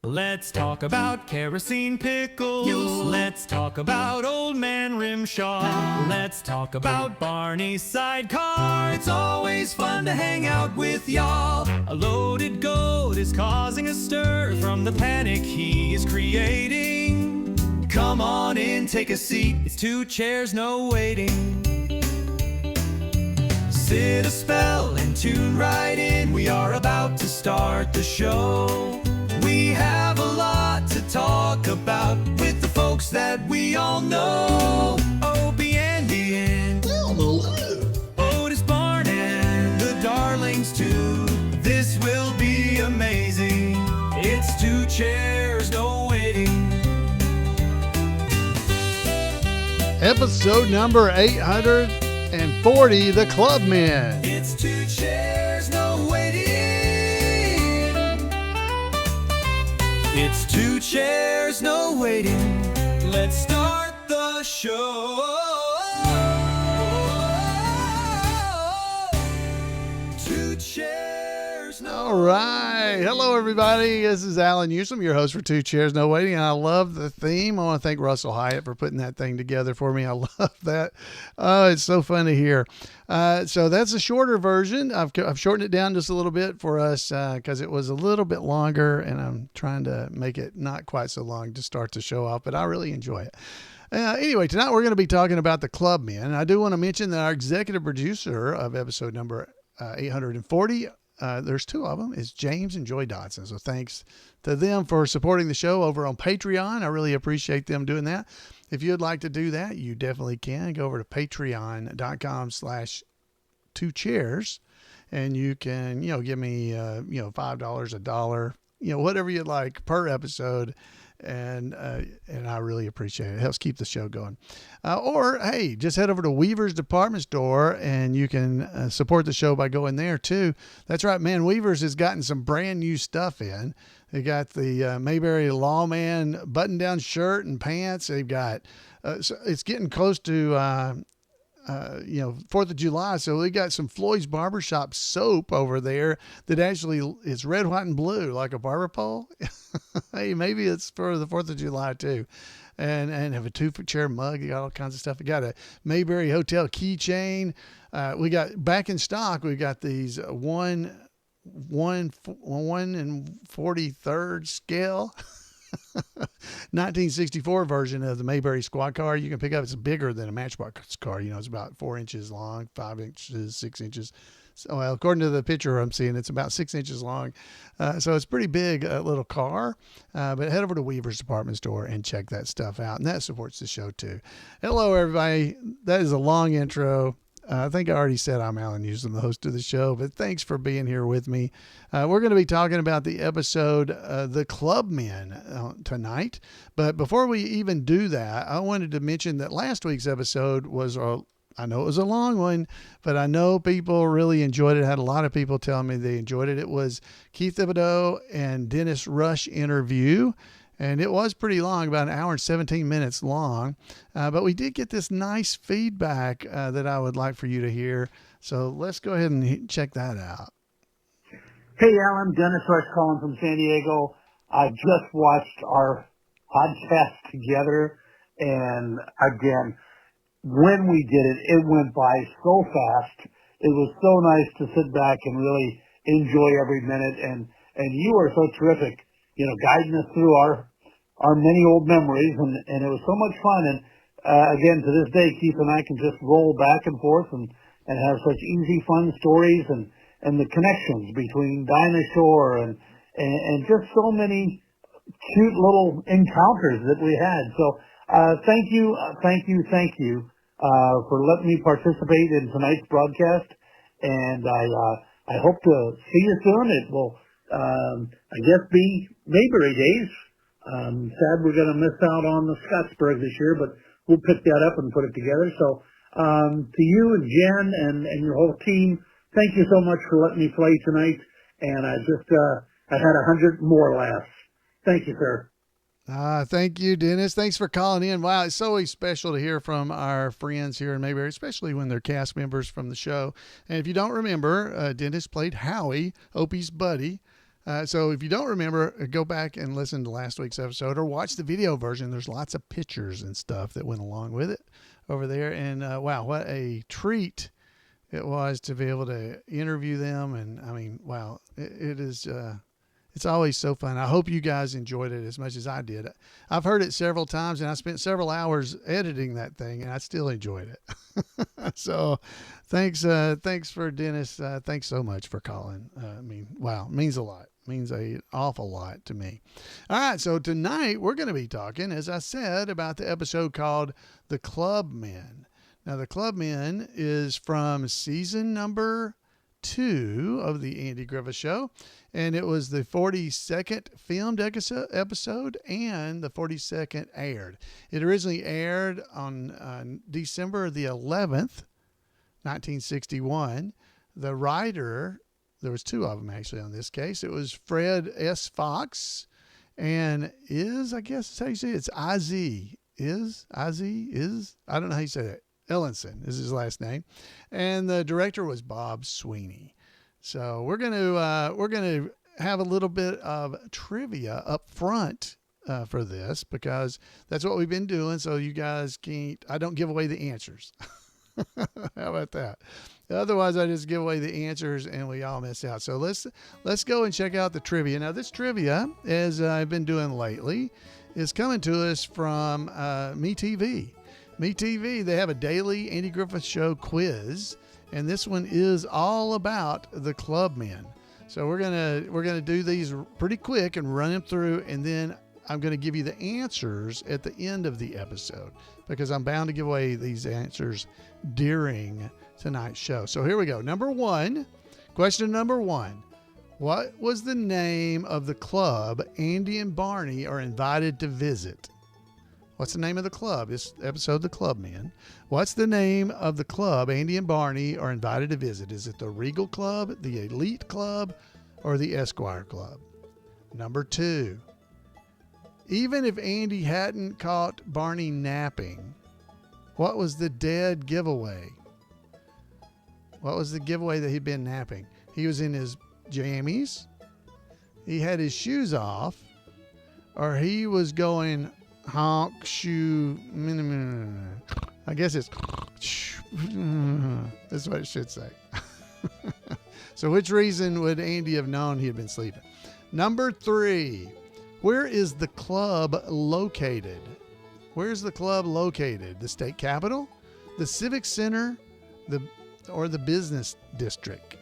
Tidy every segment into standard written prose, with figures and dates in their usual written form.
Let's talk about kerosene pickles. Let's talk about Old Man Rimshaw. Let's talk about Barney's sidecar. It's always fun to hang out with y'all. A loaded goat is causing a stir from the panic he is creating. Come on in, take a seat. It's 2 chairs, no waiting. Sit a spell and tune right in. We are about to start the show. We have a lot to talk about with the folks that we all know. Opie, Andy, and Otis, Barn, and the Darlings too. This will be amazing. It's 2 chairs, no waiting. Episode number 840, The Clubmen. It's 2 chairs, no waiting. It's 2 chairs, no waiting. Let's start the show. 2 chairs, no All right. Hello, everybody. This is Allan, Newsome, your host for 2 Chairs, No Waiting. And I love the theme. I want to thank Russell Hyatt for putting that thing together for me. I love that. It's so fun to hear. So that's a shorter version. I've shortened it down just a little bit for us because it was a little bit longer, and I'm trying to make it not quite so long to start the show off, but I really enjoy it. Anyway, tonight we're going to be talking about the Clubmen. I do want to mention that our executive producer of episode number 840, there's 2 of them, is James and Joy Dodson. So thanks to them for supporting the show over on Patreon. I really appreciate them doing that. If you'd like to do that, you definitely can. Go over to patreon.com/2chairs, and you can, give me, $5, $1, whatever you'd like per episode. And I really appreciate it. It helps keep the show going. Or, hey, just head over to WeaversDepartmentStore and you can support the show by going there too. That's right, man. Weavers has gotten some brand new stuff in. They got the Mayberry Lawman button-down shirt and pants. They've got, so it's getting close to 4th of July. So we got some Floyd's Barbershop soap over there that actually is red, white, and blue, like a barber pole. Hey, maybe it's for the 4th of July too. And have a 2-chair mug. You got all kinds of stuff. We got a Mayberry Hotel keychain. We got back in stock. We got these 1 1/43 scale 1964 version of the Mayberry squad car you can pick up. It's bigger than a Matchbox car. It's about 4 inches long, 5 inches, 6 inches. So, well, according to the picture I'm seeing, it's about 6 inches long. So it's pretty big little car. But head over to Weaver's Department Store and check that stuff out. And that supports the show too. Hello, everybody. That is a long intro. I think I already said I'm Allan Newsome, the host of the show, but thanks for being here with me. We're going to be talking about the episode, The Clubmen, tonight. But before we even do that, I wanted to mention that last week's episode was, I know it was a long one, but I know people really enjoyed it. I had a lot of people telling me they enjoyed it. It was Keith Thibodeau and Dennis Rush interview. And it was pretty long, about 1 hour and 17 minutes long. But we did get this nice feedback that I would like for you to hear. So let's go ahead and check that out. Hey, Allan, Dennis Rush calling from San Diego. I just watched our podcast together. And again, when we did it, it went by so fast. It was so nice to sit back and really enjoy every minute. And you are so terrific, guiding us through our many old memories, and it was so much fun. And again, to this day, Keith and I can just roll back and forth and have such easy, fun stories and the connections between Dinah Shore and just so many cute little encounters that we had. So thank you for letting me participate in tonight's broadcast, and I hope to see you soon. It will, I guess, be Mayberry days. Sad we're going to miss out on the Scottsburg this year, but we'll pick that up and put it together. So to you and Jen and your whole team, thank you so much for letting me play tonight. And I had 100 more laughs. Thank you, sir. Thank you, Dennis. Thanks for calling in. Wow, it's always special to hear from our friends here in Mayberry, especially when they're cast members from the show. And if you don't remember, Dennis played Howie, Opie's buddy. So if you don't remember, go back and listen to last week's episode or watch the video version. There's lots of pictures and stuff that went along with it over there. And wow, what a treat it was to be able to interview them. And I mean, wow, it is, it's always so fun. I hope you guys enjoyed it as much as I did. I've heard it several times and I spent several hours editing that thing and I still enjoyed it. So thanks for Dennis. Thanks so much for calling. I mean, wow, it means a lot. It means an awful lot to me. All right. So tonight we're going to be talking, as I said, about the episode called The Clubmen. Now, The Clubmen is from season number 2 of the Andy Griffith Show, and it was the 42nd filmed episode and the 42nd aired. It originally aired on December the 11th, 1961. The writer, there was 2 of them actually on this case. It was Fred S. Fox, and I guess that's how you say it. It's I don't know how you say that. Ellenson is his last name, and the director was Bob Sweeney. So we're gonna have a little bit of trivia up front for this because that's what we've been doing. So you guys I don't give away the answers. How about that? Otherwise, I just give away the answers and we all miss out. So let's go and check out the trivia. Now, this trivia, as I've been doing lately, is coming to us from MeTV. MeTV, they have a daily Andy Griffith Show quiz, and this one is all about the Clubmen. So we're gonna do these pretty quick and run them through, and then I'm gonna give you the answers at the end of the episode because I'm bound to give away these answers during tonight's show. So here we go. Question number one. What was the name of the club Andy and Barney are invited to visit? What's the name of the club? This episode, The Clubmen. What's the name of the club Andy and Barney are invited to visit? Is it the Regal Club, the Elite Club, or the Esquire Club? Number 2. Even if Andy hadn't caught Barney napping, what was the dead giveaway? What was the giveaway that he'd been napping? He was in his jammies, he had his shoes off, or he was going honk shoe. I guess it's that's what it should say. So which reason would Andy have known he had been sleeping? Number 3. Where is the club located? Where's the club located? The state capitol, the civic center, or the business district?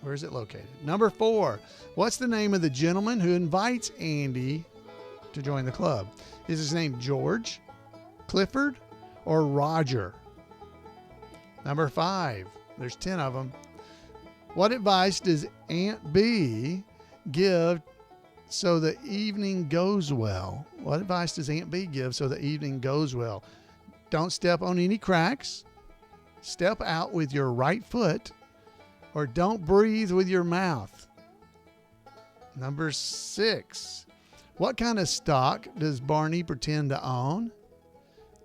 Where is it located? Number 4. What's the name of the gentleman who invites Andy to join the club? Is his name George, Clifford, or Roger? Number 5. There's 10 of them. What advice does Aunt B give so the evening goes well? What advice does Aunt B give so the evening goes well? Don't step on any cracks. Step out with your right foot, or don't breathe with your mouth. Number 6. What kind of stock does Barney pretend to own?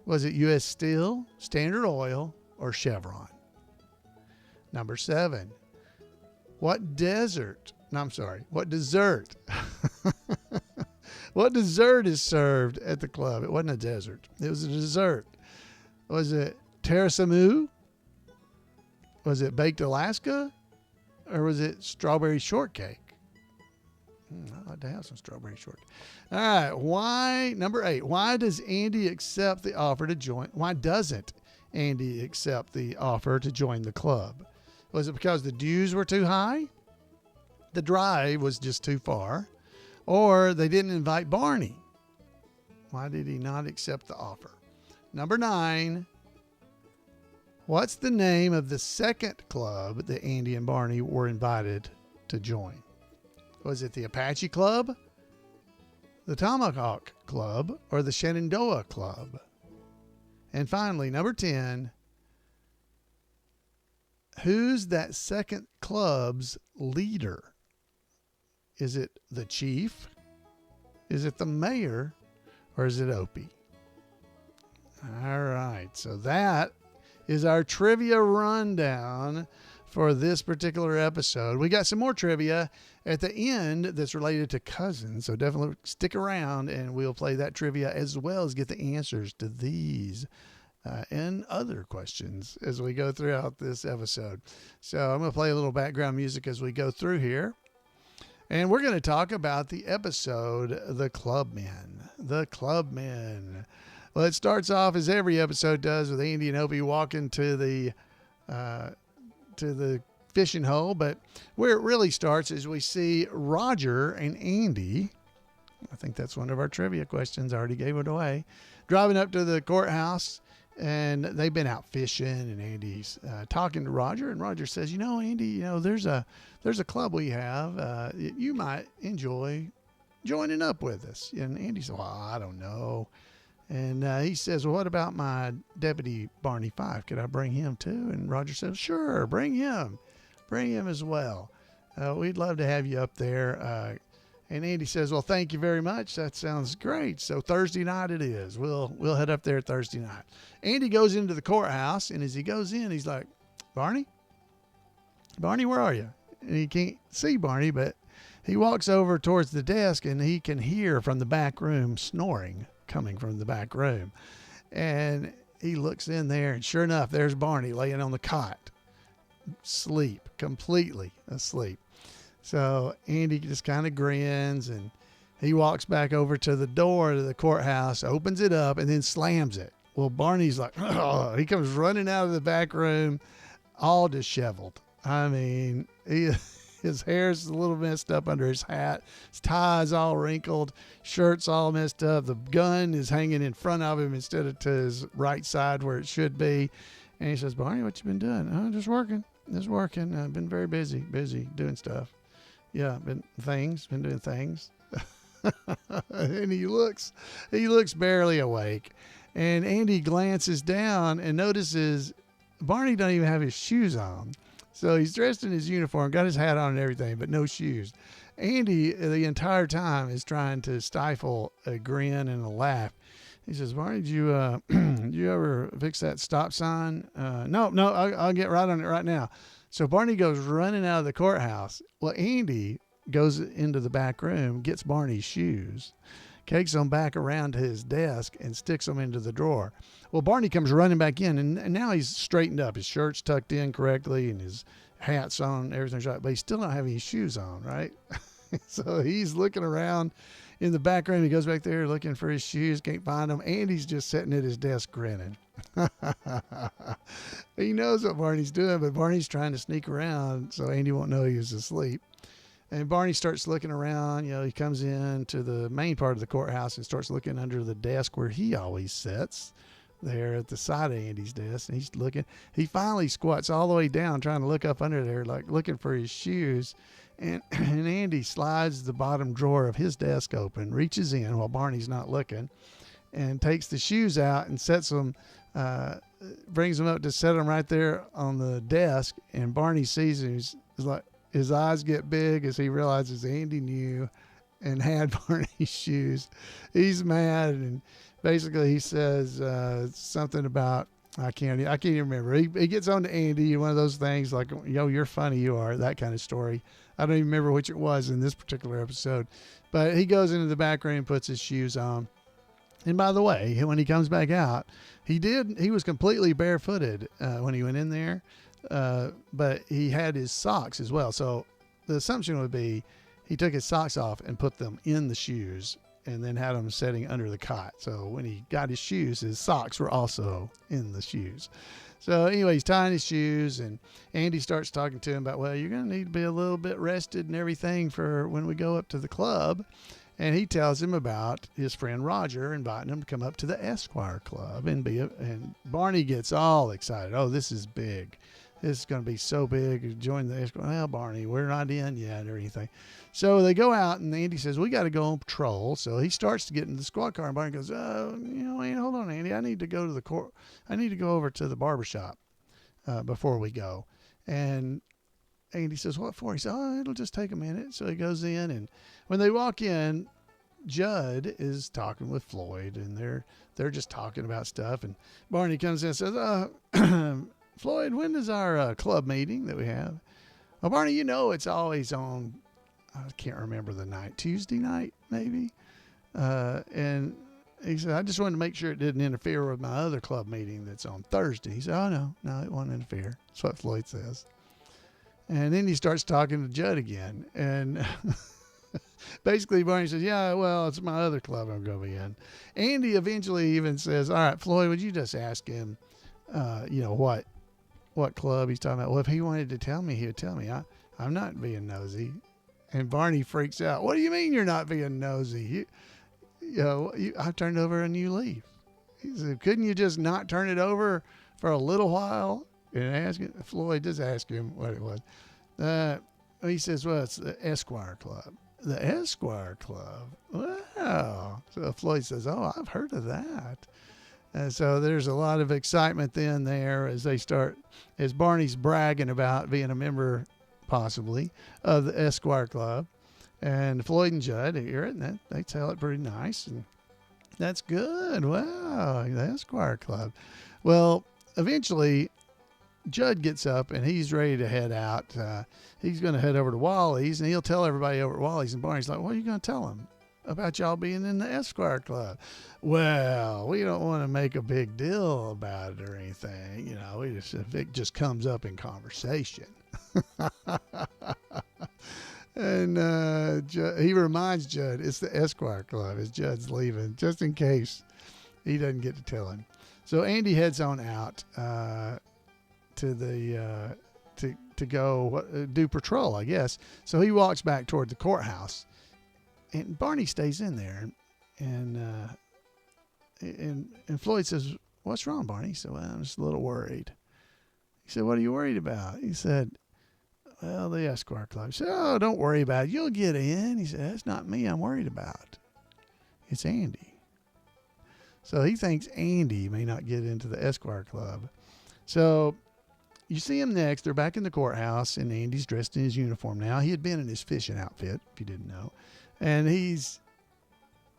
Was it U.S. Steel, Standard Oil, or Chevron? Number 7. What dessert? What dessert is served at the club? It wasn't a dessert. It was a dessert. Was it tiramisu? Was it baked Alaska? Or was it strawberry shortcake? I'd like to have some strawberry shortcake. All right. Number 8. Why does Andy accept the offer to join? Why doesn't Andy accept the offer to join the club? Was it because the dues were too high? The drive was just too far? Or they didn't invite Barney? Why did he not accept the offer? Number 9. What's the name of the second club that Andy and Barney were invited to join? Was it the Apache Club, the Tomahawk Club, or the Shenandoah Club? And finally, number 10, who's that second club's leader? Is it the chief? Is it the mayor? Or is it Opie? All right, so that is our trivia rundown for this particular episode. We got some more trivia at the end that's related to cousins, so definitely stick around and we'll play that trivia as well as get the answers to these and other questions as we go throughout this episode. So I'm going to play a little background music as we go through here. And we're going to talk about the episode, The Clubmen. The Clubmen. Well, it starts off as every episode does with Andy and Opie walking to the fishing hole. But where it really starts is we see Roger and Andy. I think that's one of our trivia questions. I already gave it away. Driving up to the courthouse. And they've been out fishing, and Andy's talking to Roger, and Roger says, Andy, there's a club we have. You might enjoy joining up with us. And Andy says, well, I don't know. And he says, well, what about my deputy, Barney Fife? Could I bring him too? And Roger says, sure, bring him. Bring him as well. We'd love to have you up there. And Andy says, well, thank you very much. That sounds great. So Thursday night it is. We'll head up there Thursday night. Andy goes into the courthouse, and as he goes in, he's like, Barney, where are you? And he can't see Barney, but he walks over towards the desk, and he can hear from the back room snoring coming from the back room. And he looks in there, and sure enough, there's Barney laying on the cot, completely asleep. So Andy just kind of grins, and he walks back over to the door to the courthouse, opens it up, and then slams it. Well, Barney's like, oh, he comes running out of the back room, all disheveled. I mean, his hair's a little messed up under his hat. His tie's all wrinkled, shirt's all messed up. The gun is hanging in front of him instead of to his right side where it should be. And he says, Barney, what you been doing? Oh, just working. I've been very busy doing stuff. Yeah, been doing things. And he looks barely awake. And Andy glances down and notices Barney don't even have his shoes on. So he's dressed in his uniform, got his hat on and everything, but no shoes. Andy, the entire time, is trying to stifle a grin and a laugh. He says, Barney, did you ever fix that stop sign? No, I'll get right on it right now. So Barney goes running out of the courthouse. Well, Andy goes into the back room, gets Barney's shoes, takes them back around to his desk, and sticks them into the drawer. Well, Barney comes running back in, and now he's straightened up. His shirt's tucked in correctly, and his hat's on, everything's right, but he still don't have any shoes on, right? So he's looking around in the back room. He goes back there looking for his shoes, can't find them. Andy's just sitting at his desk grinning. He knows what Barney's doing, but Barney's trying to sneak around so Andy won't know he was asleep. And Barney starts looking around. He comes in to the main part of the courthouse and starts looking under the desk where he always sits, there at the side of Andy's desk. And he's looking. He finally squats all the way down, trying to look up under there, like looking for his shoes. And Andy slides the bottom drawer of his desk open, reaches in while Barney's not looking, and takes the shoes out and sets them, brings them up to set them right there on the desk. And Barney sees him. He's like, his eyes get big as he realizes Andy knew and had Barney's shoes. He's mad, and basically he says something about, I can't even remember. He gets on to Andy, one of those things like, you're funny, you are, that kind of story. I don't even remember which it was in this particular episode. But he goes into the back room and puts his shoes on. And by the way, when he comes back out, he was completely barefooted when he went in there. But he had his socks as well. So the assumption would be he took his socks off and put them in the shoes and then had them sitting under the cot. So when he got his shoes, his socks were also in the shoes. So anyway, he's tying his shoes, and Andy starts talking to him about, well, you're going to need to be a little bit rested and everything for when we go up to the club. And he tells him about his friend Roger inviting him to come up to the Esquire Club and Barney gets all excited. Oh, this is big. This is going to be so big. Join the Esquire. Well, Barney, we're not in yet or anything. So they go out, and Andy says, we got to go on patrol. So he starts to get in the squad car, and Barney goes, hold on, Andy. I need to go to the court. I need to go over to the barbershop before we go. And Andy says, what for? He says, it'll just take a minute. So he goes in, and when they walk in, Judd is talking with Floyd, and they're just talking about stuff. And Barney comes in and says, Floyd, when is our club meeting that we have? Well, Barney, you know it's always on, I can't remember the night, Tuesday night maybe. And he said, I just wanted to make sure it didn't interfere with my other club meeting that's on Thursday. He said, oh, no, it won't interfere. That's what Floyd says. And then he starts talking to Judd again. And basically Barney says, yeah, well, it's my other club I'm going to be in. Andy eventually even says, all right, Floyd, would you just ask him, what club he's talking about? Well, if he wanted to tell me, he would tell me. I'm not being nosy. And Barney freaks out. What do you mean you're not being nosy? I've turned over a new leaf. He said, couldn't you just not turn it over for a little while and ask him? Floyd, just ask him what it was. He says, well, it's the Esquire Club. The Esquire Club? Wow. So Floyd says, oh, I've heard of that. And so there's a lot of excitement then there as Barney's bragging about being a member, possibly, of the Esquire Club. And Floyd and Judd hear it, and they tell it pretty nice. And that's good. Wow, the Esquire Club. Well, eventually, Judd gets up, and he's ready to head out. He's going to head over to Wally's, and he'll tell everybody over at Wally's. And Barney's like, what are you going to tell them about y'all being in the Esquire Club? Well, we don't want to make a big deal about it or anything. If it just comes up in conversation. And he reminds Judd it's the Esquire Club as Judd's leaving, just in case he doesn't get to tell him. So Andy heads on out to the to go do patrol, I guess. So he walks back toward the courthouse, and Barney stays in there, and Floyd says, "What's wrong, Barney?" He said, "Well, I'm just a little worried." He said, "What are you worried about?" He said, well, the Esquire Club. He said, oh, don't worry about it. You'll get in. He said, that's not me I'm worried about. It's Andy. So he thinks Andy may not get into the Esquire Club. So you see him next. They're back in the courthouse, and Andy's dressed in his uniform now. He had been in his fishing outfit, if you didn't know. And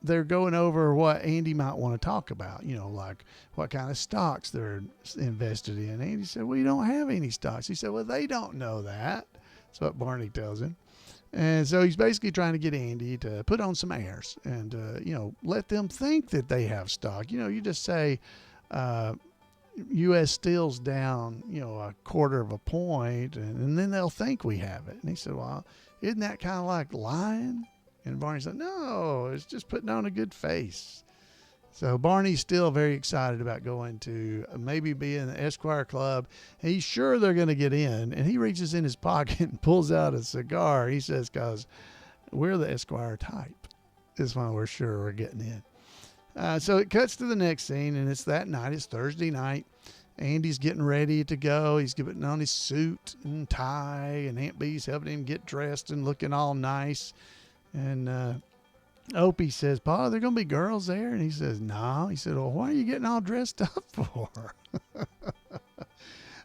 they're going over what Andy might want to talk about, like what kind of stocks they're invested in. Andy said, well, you don't have any stocks. He said, well, they don't know that. That's what Barney tells him. And so he's basically trying to get Andy to put on some airs and, let them think that they have stock. You just say, U.S. Steel's down, a quarter of a point, and then they'll think we have it. And he said, well, isn't that kind of like lying? And Barney said, no, it's just putting on a good face. So Barney's still very excited about going to maybe be in the Esquire Club. He's sure they're going to get in. And he reaches in his pocket and pulls out a cigar. He says, because we're the Esquire type. This one we're sure we're getting in. So it cuts to the next scene, and it's that night. It's Thursday night. Andy's getting ready to go. He's putting on his suit and tie, and Aunt Bee's helping him get dressed and looking all nice. And Opie says, Pa, are there going to be girls there? And he says, no. He said, well, why are you getting all dressed up for?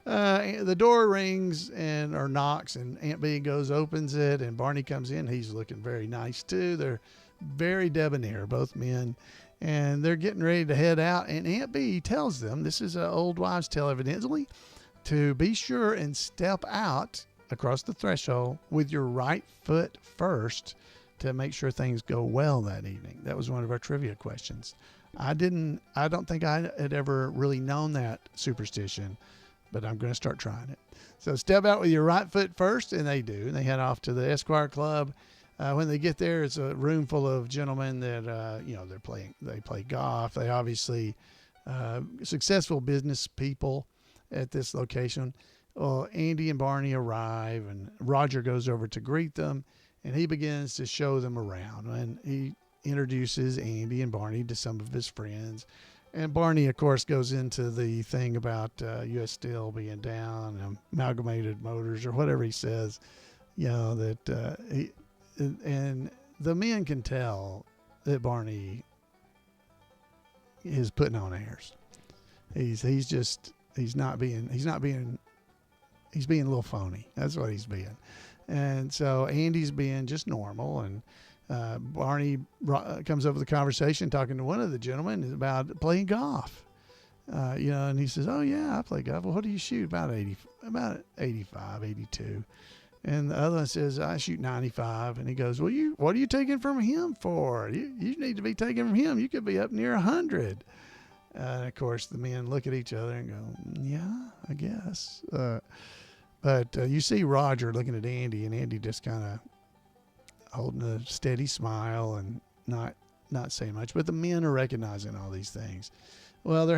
The door rings or knocks, and Aunt Bee opens it, and Barney comes in. He's looking very nice, too. They're very debonair, both men. And they're getting ready to head out. And Aunt Bee tells them, this is an old wives' tale evidently, to be sure and step out across the threshold with your right foot first to make sure things go well that evening. That was one of our trivia questions. I don't think I had ever really known that superstition, but I'm going to start trying it. So step out with your right foot first, and they do. And they head off to the Esquire Club. When they get there, it's a room full of gentlemen that, they play golf. They obviously, successful business people at this location. Well, Andy and Barney arrive, and Roger goes over to greet them, and he begins to show them around. And he introduces Andy and Barney to some of his friends. And Barney, of course, goes into the thing about U.S. Steel being down, and Amalgamated Motors, or whatever he says, and the men can tell that Barney is putting on airs. He's being a little phony. That's what he's being. And so Andy's being just normal, and Barney comes up with a conversation talking to one of the gentlemen about playing golf. And he says, oh yeah, I play golf. Well, what do you shoot? About 85, 82. And the other one says, I shoot 95. And he goes, well, what are you taking from him for? You need to be taking from him. You could be up near 100. And of course, the men look at each other and go, yeah, I guess. But you see Roger looking at Andy, and Andy just kind of holding a steady smile and not saying much. But the men are recognizing all these things. Well, they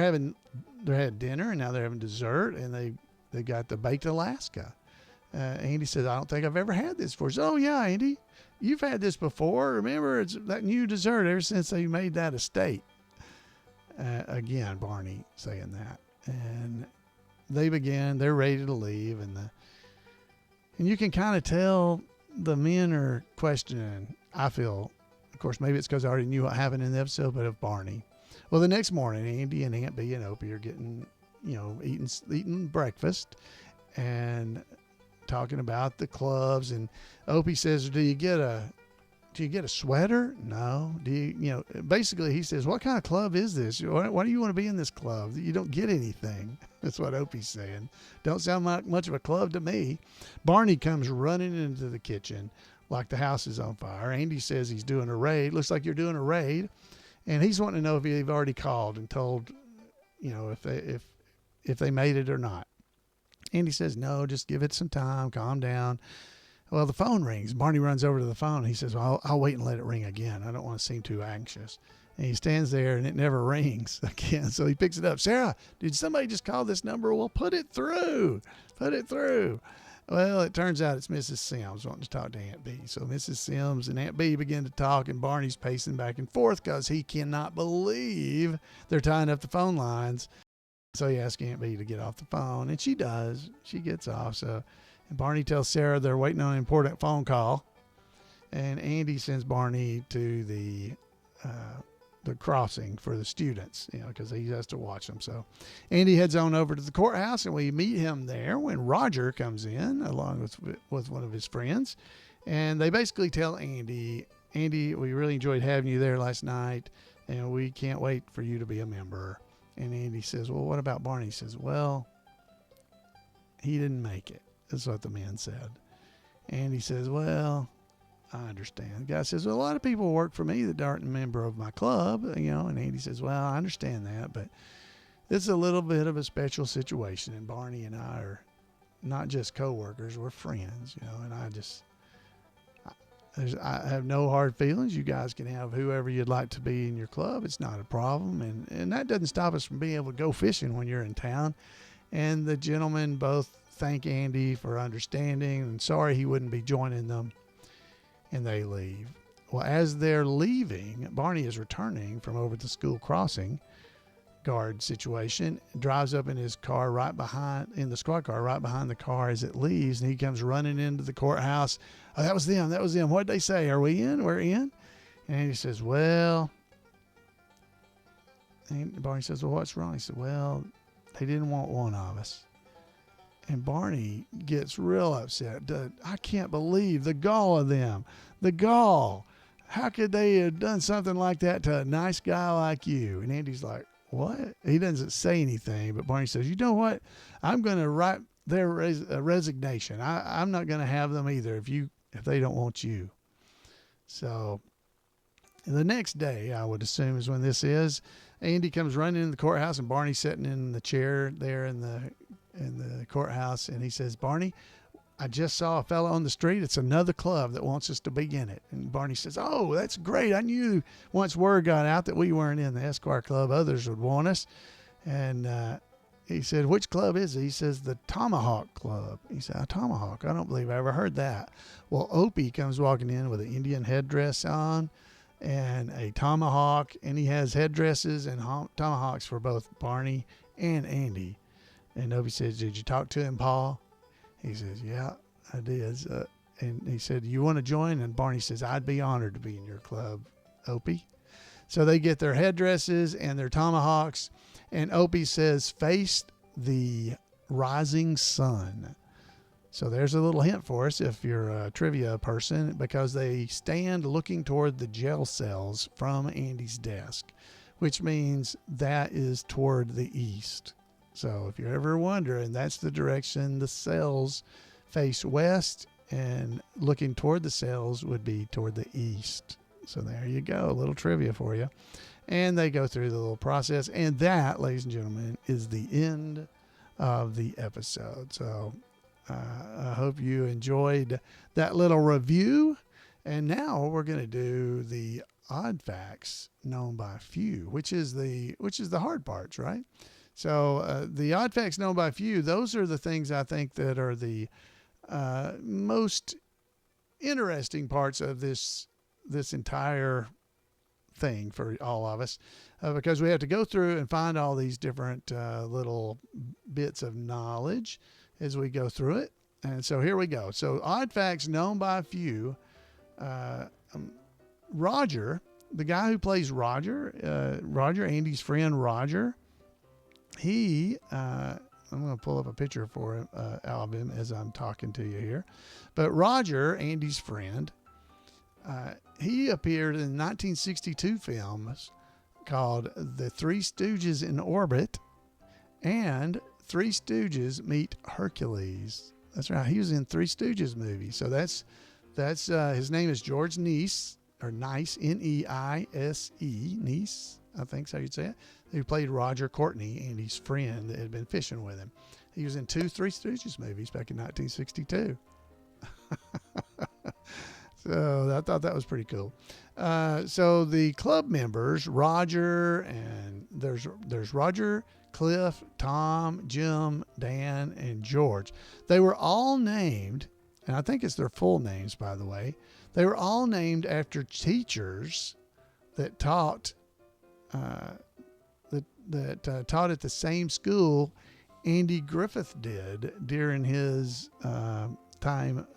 had dinner, and now they're having dessert, and they got the baked Alaska. Andy says, I don't think I've ever had this before. He says, oh yeah, Andy, you've had this before. Remember, it's that new dessert ever since they made that a state. Again, Barney saying that. And they're ready to leave, and you can kind of tell the men are questioning, I feel, of course, maybe it's because I already knew what happened in the episode, but of Barney. Well, the next morning, Andy and Aunt Bee and Opie are getting, eating breakfast and talking about the clubs. And Opie says, do you get a sweater? No. Do you, basically he says, what kind of club is this? Why do you want to be in this club? You don't get anything. That's what Opie's saying. Don't sound like much of a club to me. Barney comes running into the kitchen like the house is on fire. Andy says he's doing a raid. Looks like you're doing a raid. And he's wanting to know if they've already called and told, if they made it or not. Andy says, no, just give it some time, calm down. Well, the phone rings. Barney runs over to the phone. He says, well, I'll wait and let it ring again. I don't want to seem too anxious. And he stands there, and it never rings again. So he picks it up. Sarah, did somebody just call this number? Well, put it through. Put it through. Well, it turns out it's Mrs. Sims wanting to talk to Aunt Bee. So Mrs. Sims and Aunt Bee begin to talk, and Barney's pacing back and forth because he cannot believe they're tying up the phone lines. So he asks Aunt Bee to get off the phone, and she does. She gets off. So and Barney tells Sarah they're waiting on an important phone call, and Andy sends Barney to the crossing for the students, because he has to watch them. So Andy heads on over to the courthouse, and we meet him there when Roger comes in along with one of his friends, and they basically tell Andy, we really enjoyed having you there last night, and we can't wait for you to be a member. And Andy says, well, what about Barney? He says, well, he didn't make it. That's what the man said. Andy says, well, I understand. The guy says, well, a lot of people work for me that aren't a member of my club, and Andy says, well, I understand that, but it's a little bit of a special situation, and Barney and I are not just co-workers, we're friends, and I have no hard feelings. You guys can have whoever you'd like to be in your club. It's not a problem. And that doesn't stop us from being able to go fishing when you're in town. And the gentlemen both thank Andy for understanding and sorry he wouldn't be joining them. And they leave. Well, as they're leaving, Barney is returning from over the school crossing guard situation, drives up in his car in the squad car right behind the car as it leaves, and he comes running into the courthouse. Oh, that was them. What'd they say? Are we in? We're in? And he says, well, and Barney says, well, what's wrong? He said, well, they didn't want one of us. And Barney gets real upset. I can't believe the gall of them. The gall. How could they have done something like that to a nice guy like you? And Andy's like, what? He doesn't say anything, but Barney says, you know what? I'm going to write their resignation. I'm not going to have them either if they don't want you. So the next day, I would assume, is when this is. Andy comes running in the courthouse, and Barney's sitting in the chair there in the courthouse, and he says, Barney, I just saw a fellow on the street. It's another club that wants us to be in it. And Barney says, oh, that's great. I knew once word got out that we weren't in the Esquire Club, others would want us. And he said, which club is it? He says, the Tomahawk Club. He said, a Tomahawk? I don't believe I ever heard that. Well, Opie comes walking in with an Indian headdress on and a tomahawk, and he has headdresses and tomahawks for both Barney and Andy. And Opie says, did you talk to him, Paul? He says, yeah, I did. And he said, you want to join? And Barney says, I'd be honored to be in your club, Opie. So they get their headdresses and their tomahawks. And Opie says, face the rising sun. So there's a little hint for us if you're a trivia person, because they stand looking toward the jail cells from Andy's desk. which means that is toward the east. So if you're ever wondering, that's the direction the cells face west, and looking toward the cells would be toward the east. So there you go, a little trivia for you. And they go through the little process, and that, ladies and gentlemen, is the end of the episode. So I hope you enjoyed that little review. And now we're going to do the odd facts known by few, which is the hard parts, right? So the odd facts known by few, those are the things I think that are the most interesting parts of this entire thing for all of us, because we have to go through and find all these different little bits of knowledge as we go through it. And so here we go. So odd facts known by few. Roger, the guy who plays Roger, Andy's friend Roger, I'm going to pull up a picture for him, of him as I'm talking to you here. But Roger, Andy's friend, he appeared in 1962 films called The Three Stooges in Orbit and Three Stooges Meet Hercules. That's right. He was in Three Stooges movies. So that's his name is George Neise, or Nice, Neise, Neise, I think so you'd say it, who played Roger Courtney, Andy's friend that had been fishing with him. He was in 2 Three Stooges movies back in 1962. So I thought that was pretty cool. So the club members, Roger, and there's Roger, Cliff, Tom, Jim, Dan, and George. They were all named, and I think it's their full names, by the way. They were all named after teachers that taught taught at the same school Andy Griffith did during his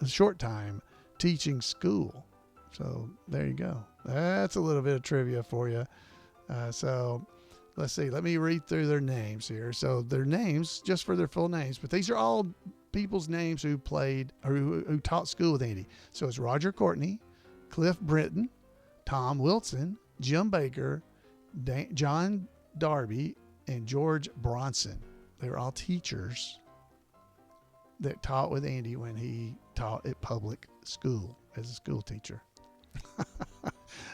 short time teaching school. So there you go. That's a little bit of trivia for you. So let's see. Let me read through their names here. So their names, just for their full names, but these are all people's names who played or who taught school with Andy. So it's Roger Courtney, Cliff Britton, Tom Wilson, Jim Baker, John Darby, and George Bronson. They were all teachers that taught with Andy when he taught at public school as a school teacher.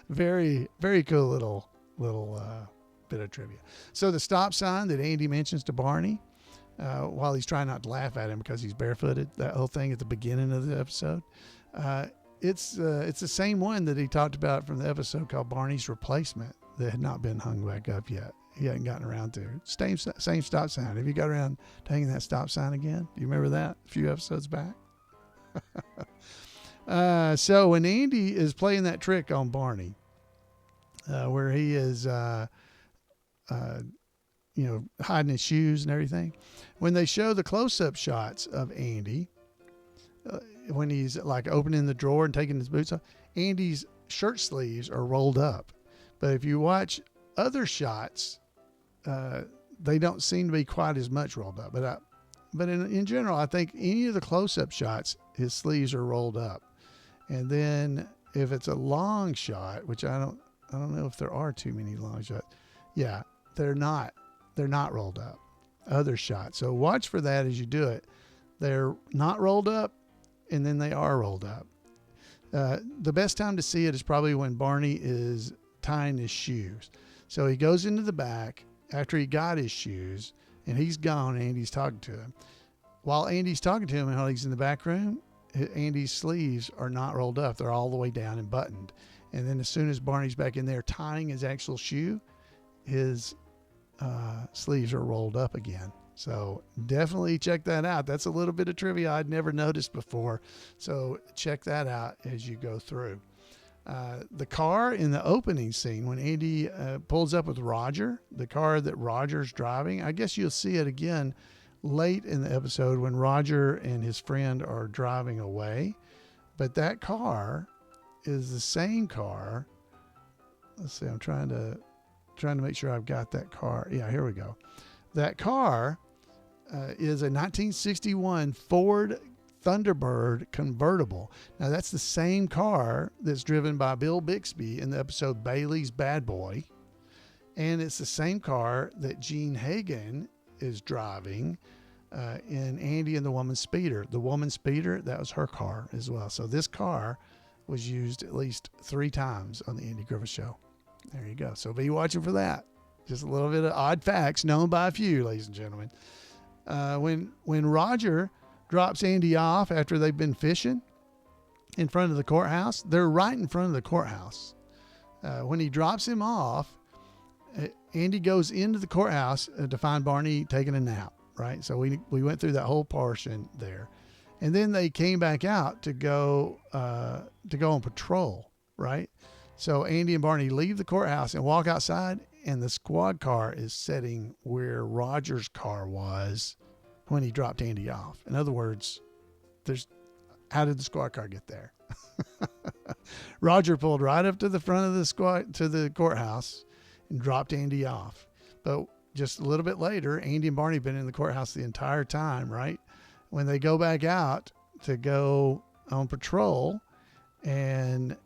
Very, very cool little bit of trivia. So the stop sign that Andy mentions to Barney, while he's trying not to laugh at him because he's barefooted, that whole thing at the beginning of the episode, it's the same one that he talked about from the episode called Barney's Replacement that had not been hung back up yet. He hadn't gotten around to. Same stop sign. Have you got around to hanging that stop sign again? Do you remember that a few episodes back? So when Andy is playing that trick on Barney, where he is, hiding his shoes and everything, when they show the close-up shots of Andy, when he's like opening the drawer and taking his boots off, Andy's shirt sleeves are rolled up. But if you watch other shots, they don't seem to be quite as much rolled up. But in general, I think any of the close-up shots, his sleeves are rolled up. And then if it's a long shot, which I don't know if there are too many long shots. Yeah, they're not rolled up. Other shots. So watch for that as you do it. They're not rolled up, and then they are rolled up. The best time to see it is probably when Barney is tying his shoes. So he goes into the back after he got his shoes, and he's gone, and Andy's talking to him. While Andy's talking to him and while he's in the back room, Andy's sleeves are not rolled up. They're all the way down and buttoned. And then as soon as Barney's back in there tying his actual shoe, his sleeves are rolled up again. So definitely check that out. That's a little bit of trivia I'd never noticed before. So check that out as you go through. The car in the opening scene, when Andy pulls up with Roger, the car that Roger's driving, I guess you'll see it again late in the episode when Roger and his friend are driving away. But that car is the same car. Let's see, I'm trying to make sure I've got that car. Yeah, here we go. That car is a 1961 Ford Thunderbird convertible. Now that's the same car that's driven by Bill Bixby in the episode Bailey's Bad Boy. And it's the same car that Gene Hagen is driving in Andy and the Woman Speeder. The Woman Speeder, that was her car as well. So this car was used at least 3 times on the Andy Griffith Show. There you go. So be watching for that. Just a little bit of odd facts known by a few, ladies and gentlemen. When Roger drops Andy off after they've been fishing in front of the courthouse, they're right in front of the courthouse. When he drops him off, Andy goes into the courthouse to find Barney taking a nap, right? So we went through that whole portion there. And then they came back out to go on patrol, right? So Andy and Barney leave the courthouse and walk outside, and the squad car is sitting where Roger's car was when he dropped Andy off. In other words, how did the squad car get there? Roger pulled right up to the front of the courthouse and dropped Andy off. But just a little bit later, Andy and Barney have been in the courthouse the entire time, right? When they go back out to go on patrol, and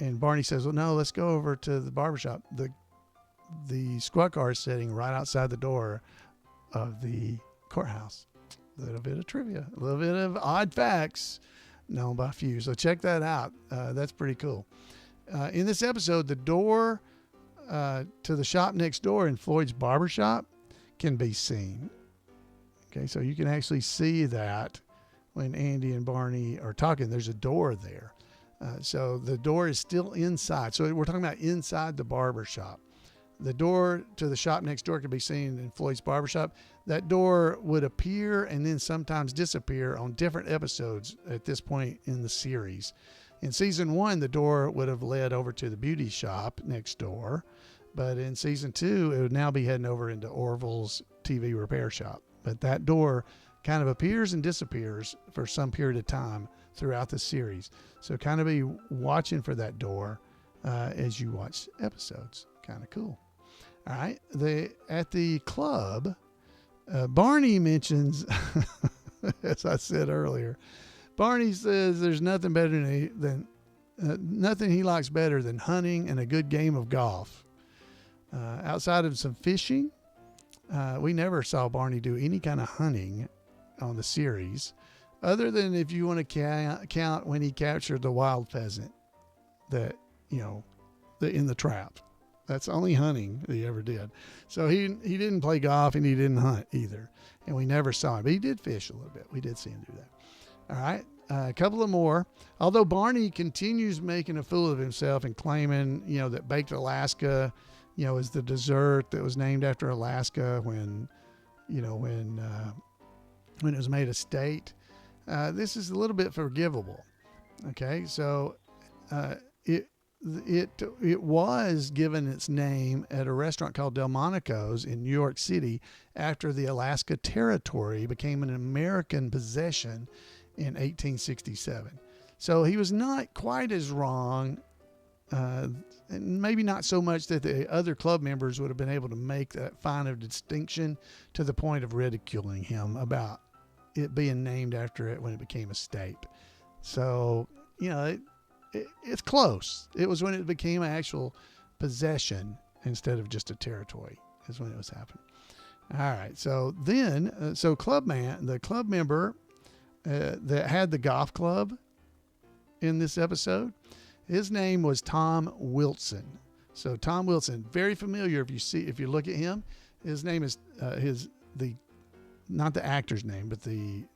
Barney says, well, no, let's go over to the barbershop. The squad car is sitting right outside the door of the courthouse. A little bit of trivia, a little bit of odd facts known by few. So check that out. That's pretty cool. In this episode, the door to the shop next door in Floyd's barbershop can be seen. Okay, so you can actually see that when Andy and Barney are talking. There's a door there. So the door is still inside. So we're talking about inside the barbershop. The door to the shop next door can be seen in Floyd's barbershop. That door would appear and then sometimes disappear on different episodes at this point in the series. In season 1, the door would have led over to the beauty shop next door. But in season 2, it would now be heading over into Orville's TV repair shop. But that door kind of appears and disappears for some period of time throughout the series. So kind of be watching for that door as you watch episodes. Kind of cool. All right. At the club, Barney mentions, as I said earlier, Barney says there's nothing better than nothing he likes better than hunting and a good game of golf. Outside of some fishing, we never saw Barney do any kind of hunting on the series, other than if you want to count when he captured the wild pheasant that, in the trap. That's the only hunting that he ever did. So he didn't play golf and he didn't hunt either. And we never saw him, but he did fish a little bit. We did see him do that. All right. A couple of more. Although Barney continues making a fool of himself and claiming, that baked Alaska, is the dessert that was named after Alaska when it was made a state. This is a little bit forgivable. Okay. So, it was given its name at a restaurant called Delmonico's in New York City after the Alaska Territory became an American possession in 1867. So he was not quite as wrong, and maybe not so much that the other club members would have been able to make that fine of distinction to the point of ridiculing him about it being named after it when it became a state. So, it's close. It was when it became an actual possession instead of just a territory is when it was happening. All right. So then, Clubman, the club member that had the golf club in this episode, his name was Tom Wilson. So Tom Wilson, very familiar. If you look at him, his name is not the actor's name, but the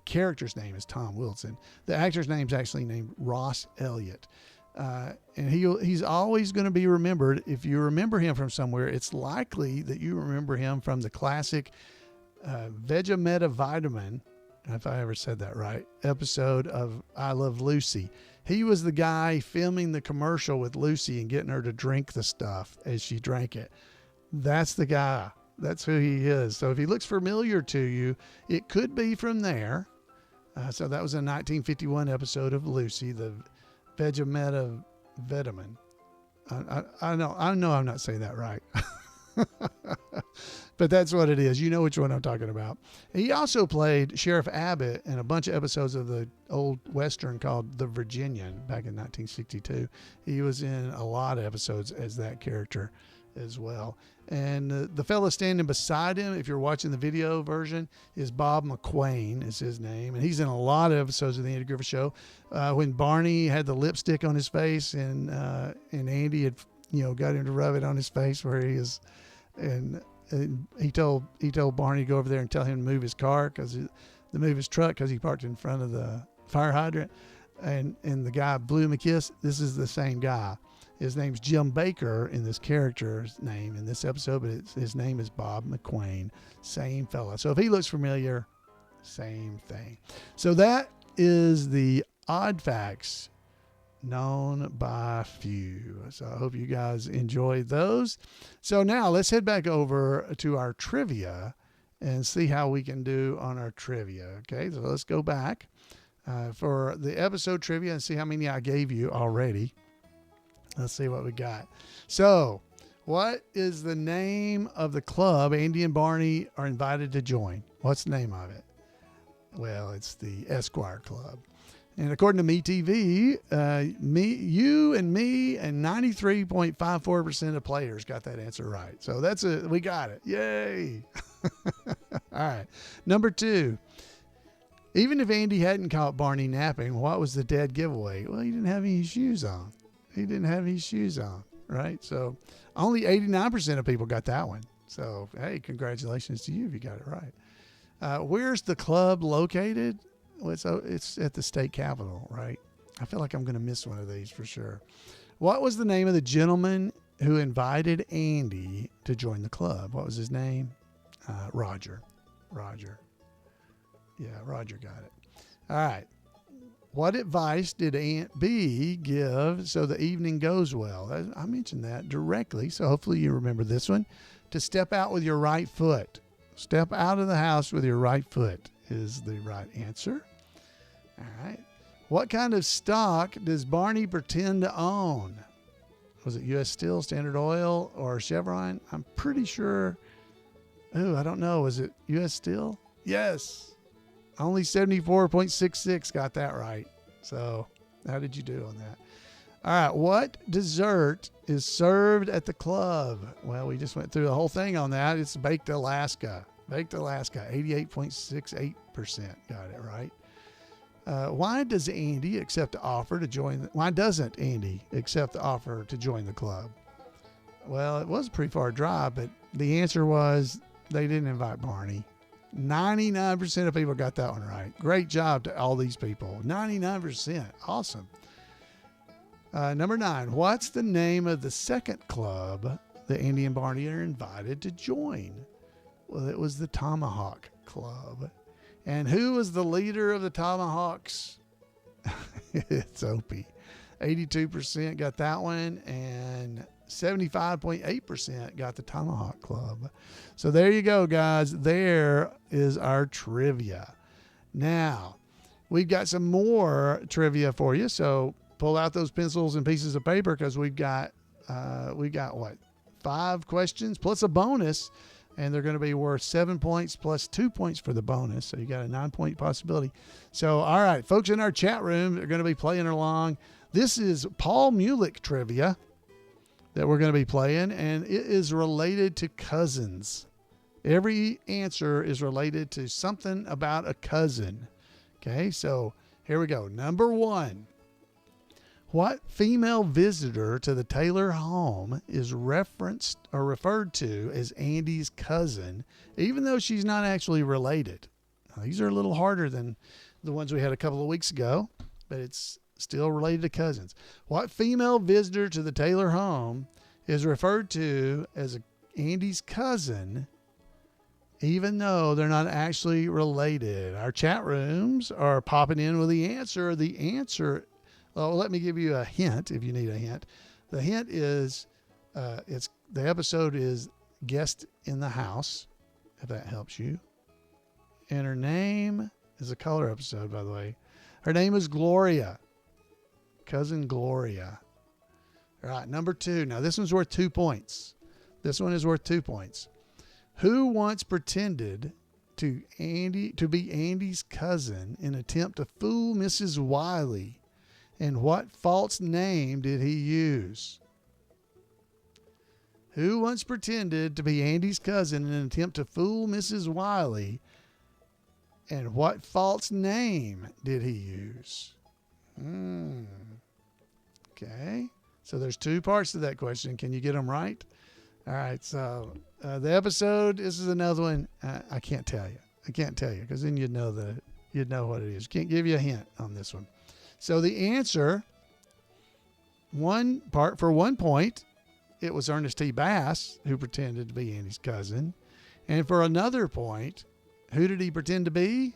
character's name is Tom Wilson. The actor's name is actually named Ross Elliott. And he's always going to be remembered. If you remember him from somewhere, it's likely that you remember him from the classic Vegemeta Vitamin, if I ever said that right, episode of I Love Lucy. He was the guy filming the commercial with Lucy and getting her to drink the stuff as she drank it. That's the guy. That's who he is. So if he looks familiar to you, it could be from there. So that was a 1951 episode of Lucy, the Vegemeta Vitamin. I know I'm not saying that right. But that's what it is. You know which one I'm talking about. He also played Sheriff Abbott in a bunch of episodes of the old Western called The Virginian back in 1962. He was in a lot of episodes as that character as well. And the fellow standing beside him, if you're watching the video version, is Bob McQuain is his name. And he's in a lot of episodes of the Andy Griffith Show. When Barney had the lipstick on his face and Andy had, got him to rub it on his face where he is. And he told Barney to go over there and tell him to move his car to move his truck because he parked in front of the fire hydrant. And the guy blew him a kiss. This is the same guy. His name's Jim Baker in this character's name in this episode, but his name is Bob McQuain. Same fella. So if he looks familiar, same thing. So that is the odd facts known by few. So I hope you guys enjoyed those. So now let's head back over to our trivia and see how we can do on our trivia. Okay, so let's go back for the episode trivia and see how many I gave you already. Let's see what we got. So, what is the name of the club Andy and Barney are invited to join? What's the name of it? Well, it's the Esquire Club. And according to MeTV, you and me and 93.54% of players got that answer right. So we got it. Yay. All right. Number 2. Even if Andy hadn't caught Barney napping, what was the dead giveaway? Well, he didn't have any shoes on. Right? So only 89% of people got that one. So, hey, congratulations to you if you got it right. Where's the club located? Well, it's at the state capitol, right? I feel like I'm going to miss one of these for sure. What was the name of the gentleman who invited Andy to join the club? What was his name? Roger. Yeah, Roger got it. All right. What advice did Aunt B give so the evening goes well? I mentioned that directly, so hopefully you remember this one. To step out with your right foot. Step out of the house with your right foot is the right answer. All right. What kind of stock does Barney pretend to own? Was it U.S. Steel, Standard Oil, or Chevron? I'm pretty sure. Oh, I don't know. Was it U.S. Steel? Yes. Only 74.66 got that right. So how did you do on that? All right. What dessert is served at the club? Well, we just went through the whole thing on that. It's Baked Alaska. 88.68% got it right. Why doesn't Andy accept the offer to join the club? Well, it was a pretty far drive, but the answer was they didn't invite Barney. 99% of people got that one right. Great job to all these people. 99%. Awesome. Number 9. What's the name of the second club that Andy and Barney are invited to join? Well, it was the Tomahawk Club. And who was the leader of the Tomahawks? It's Opie. 82% got that one, and 75.8% got the Tomahawk Club. So there you go, guys. There is our trivia. Now, we've got some more trivia for you. So pull out those pencils and pieces of paper because we got what? 5 questions plus a bonus. And they're going to be worth 7 points plus 2 points for the bonus. So you got a 9-point possibility. So, all right, folks in our chat room are going to be playing along. This is Paul Mulik trivia that we're going to be playing, and it is related to cousins. Every answer is related to something about a cousin. Okay, so here we go. Number 1. What female visitor to the Taylor home is referenced or referred to as Andy's cousin, even though she's not actually related? Now, these are a little harder than the ones we had a couple of weeks ago, but it's still related to cousins. What female visitor to the Taylor home is referred to as Andy's cousin, even though they're not actually related? Our chat rooms are popping in with the answer. The answer, well, let me give you a hint if you need a hint. The hint is the episode is Guest in the House, if that helps you. And her name is a color episode, by the way. Her name is Gloria. Cousin Gloria. All right, number 2. Now, this one's worth 2 points. This one is worth 2 points. Who once pretended to be Andy's cousin in an attempt to fool Mrs. Wiley, and what false name did he use? Who once pretended to be Andy's cousin in an attempt to fool Mrs. Wiley, and what false name did he use? Okay. So there's two parts to that question. Can you get them right? All right. So the episode, this is another one. I can't tell you. Because then you'd know what it is. Can't give you a hint on this one. So the answer, one part for 1 point, it was Ernest T. Bass who pretended to be Andy's cousin. And for another point, who did he pretend to be?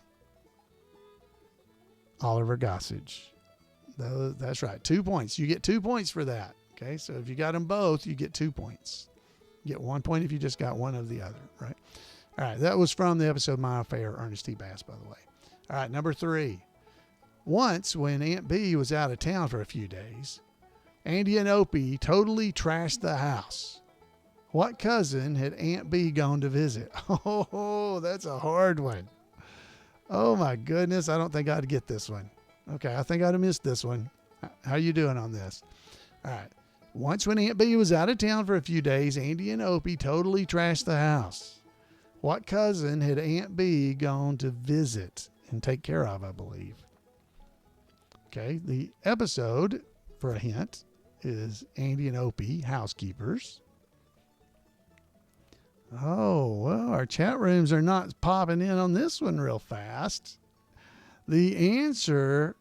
Oliver Gossage. That's right. 2 points. You get 2 points for that. Okay. So if you got them both, you get 2 points. You get 1 point if you just got one of the other, right? All right. That was from the episode My Affair, Ernest T. Bass, by the way. All right. Number 3. Once when Aunt Bee was out of town for a few days, Andy and Opie totally trashed the house. What cousin had Aunt Bee gone to visit? Oh, that's a hard one. Oh my goodness. I don't think I'd get this one. Okay. I think I'd have missed this one. How you doing on this? All right. Once when Aunt Bee was out of town for a few days, Andy and Opie totally trashed the house. What cousin had Aunt Bee gone to visit and take care of, I believe? Okay. The episode, for a hint, is Andy and Opie, housekeepers. Oh, well, our chat rooms are not popping in on this one real fast. The answer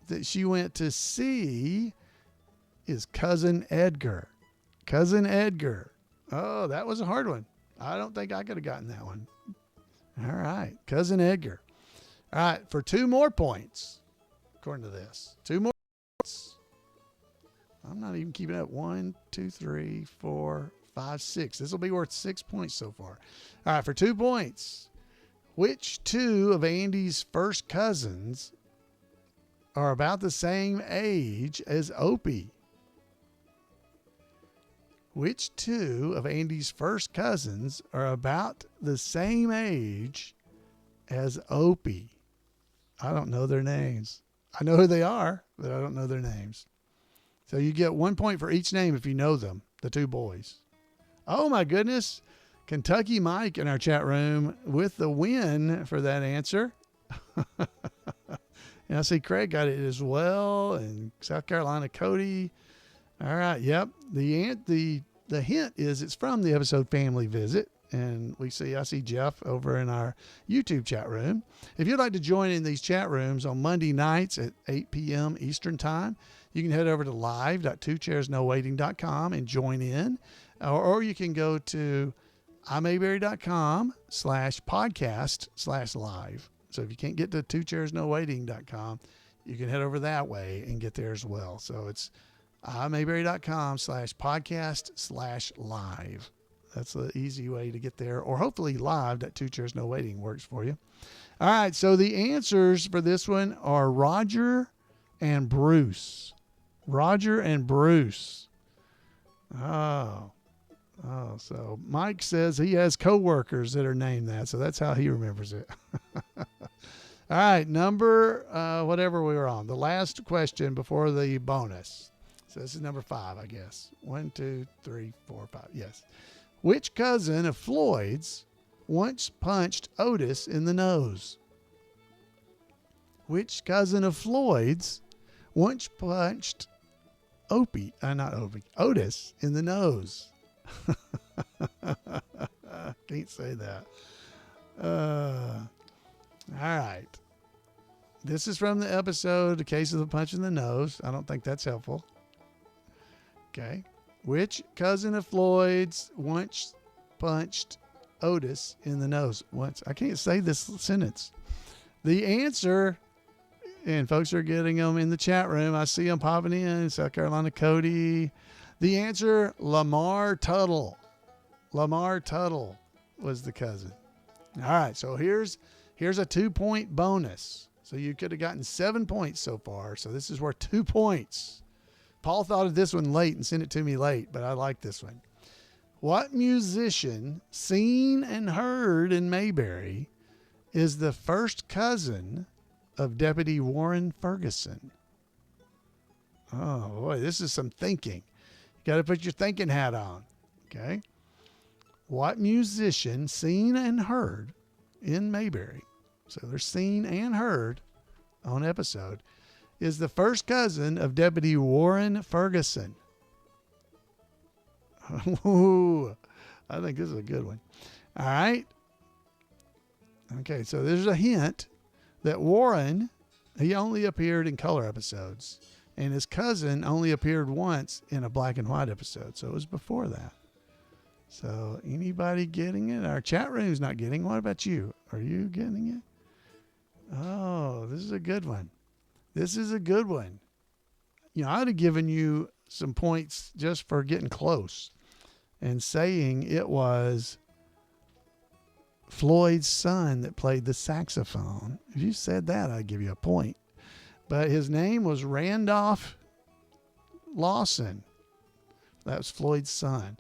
that she went to see is Cousin Edgar. Cousin Edgar. Oh, that was a hard one. I don't think I could have gotten that one. All right. Cousin Edgar. All right. For 2 more points, according to this. 2 more points. I'm not even keeping up. 1, 2, 3, 4, 5, 6. This will be worth 6 points so far. All right. For 2 points, which 2 of Andy's first cousins are about the same age as Opie? Which 2 of Andy's first cousins are about the same age as Opie? I don't know their names. I know who they are, but I don't know their names. So you get 1 point for each name if you know them, the 2 boys. Oh my goodness. Kentucky Mike in our chat room with the win for that answer. And I see Craig got it as well, and South Carolina Cody. All right. Yep. The hint is it's from the episode Family Visit. And I see Jeff over in our YouTube chat room. If you'd like to join in these chat rooms on Monday nights at 8 p.m. Eastern time, you can head over to live.twochairsnowaiting.com and join in. Or you can go to imayberry.com/podcast/live. So if you can't get to twochairsnowaiting.com, you can head over that way and get there as well. So it's imayberry.com/podcast/live. That's the easy way to get there. Or hopefully live.twochairsnowaiting works for you. All right. So the answers for this one are Roger and Bruce. Roger and Bruce. Oh, so Mike says he has coworkers that are named that. So that's how he remembers it. All right. Number, whatever we were on. The last question before the bonus. So this is number 5, I guess. 1, 2, 3, 4, 5. Yes. Which cousin of Floyd's once punched Otis in the nose? Which cousin of Floyd's once punched Otis in the nose? Can't say that. All right. This is from the episode, The Case of the Punch in the Nose. I don't think that's helpful. Okay. Which cousin of Floyd's once punched Otis in the nose? Once. I can't say this sentence. The answer, and folks are getting them in the chat room. I see them popping in. South Carolina Cody. The answer, Lamar Tuttle. Lamar Tuttle was the cousin. All right. So here's a 2-point bonus. So you could have gotten 7 points so far. So this is worth 2 points. Paul thought of this one late and sent it to me late, but I like this one. What musician seen and heard in Mayberry is the first cousin of Deputy Warren Ferguson? Oh, boy, this is some thinking. You got to put your thinking hat on, okay? What musician seen and heard in Mayberry, so they're seen and heard on episode, is the first cousin of Deputy Warren Ferguson? Ooh, I think this is a good one. All right. Okay, so there's a hint that Warren, he only appeared in color episodes, and his cousin only appeared once in a black and white episode, so it was before that. So anybody getting it? Our chat room's not getting it. What about you? Are you getting it? Oh, this is a good one. This is a good one. You know, I'd have given you some points just for getting close and saying it was Floyd's son that played the saxophone. If you said that, I'd give you a point. But his name was Randolph Lawson. That was Floyd's son.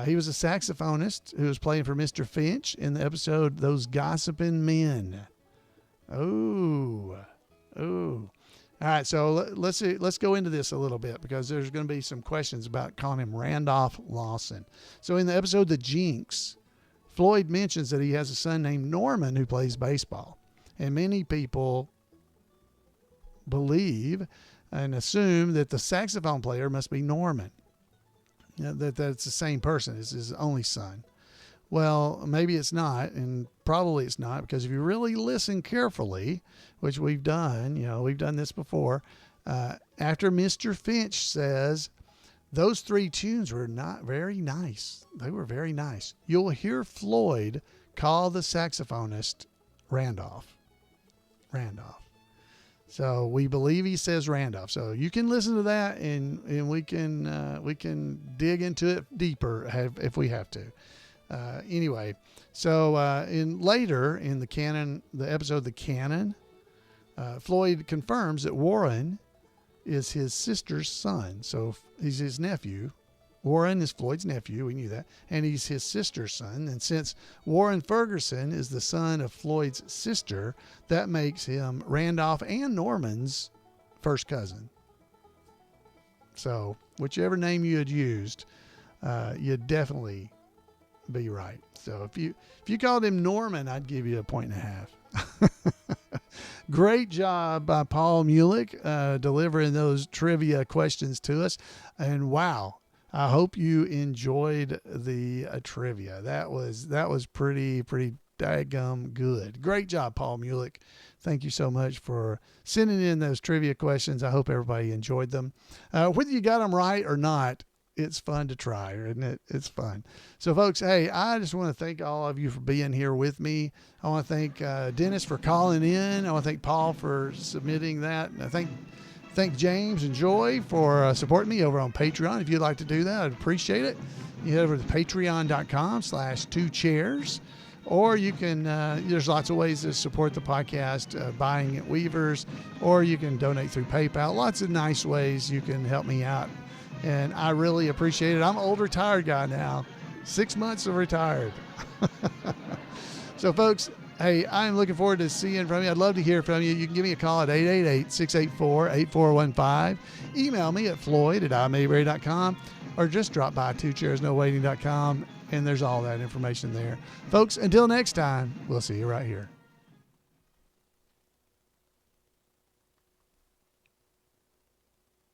He was a saxophonist who was playing for Mr. Finch in the episode Those Gossiping Men. Oh. All right, so let's go into this a little bit because there's going to be some questions about calling him Randolph Lawson. So in the episode The Jinx, Floyd mentions that he has a son named Norman who plays baseball. And many people believe and assume that the saxophone player must be Norman. You know, that's the same person. It's his only son. Well, maybe it's not, and probably it's not, because if you really listen carefully, which we've done, we've done this before, after Mr. Finch says, those three tunes were not very nice. They were very nice. You'll hear Floyd call the saxophonist Randolph. So we believe he says Randolph. So you can listen to that, and we can dig into it deeper if we have to. Anyway, so later in the episode The Canon, Floyd confirms that Warren is his sister's son. So he's his nephew. Warren is Floyd's nephew. We knew that. And he's his sister's son. And since Warren Ferguson is the son of Floyd's sister, that makes him Randolph and Norman's first cousin. So whichever name you had used, you'd definitely be right. So if you called him Norman, I'd give you a 1.5. Great job by Paul Mulik delivering those trivia questions to us. And wow, I hope you enjoyed the trivia. That was pretty daggum good. Great job, Paul Mulik. Thank you so much for sending in those trivia questions. I hope everybody enjoyed them. Whether you got them right or not, it's fun to try, isn't it? It's fun. So, folks, hey, I just want to thank all of you for being here with me. I want to thank Dennis for calling in. I want to thank Paul for submitting that. And I thank James and Joy for supporting me over on Patreon. If you'd like to do that, I'd appreciate it. You head over to patreon.com/2chairs. Or you can, there's lots of ways to support the podcast, buying at Weavers, or you can donate through PayPal. Lots of nice ways you can help me out. And I really appreciate it. I'm an old retired guy now. 6 months of retired. So, folks, hey, I'm looking forward to seeing from you. I'd love to hear from you. You can give me a call at 888-684-8415. Email me at floyd@imayberry.com, or just drop by 2chairsnowaiting.com, and there's all that information there. Folks, until next time, we'll see you right here.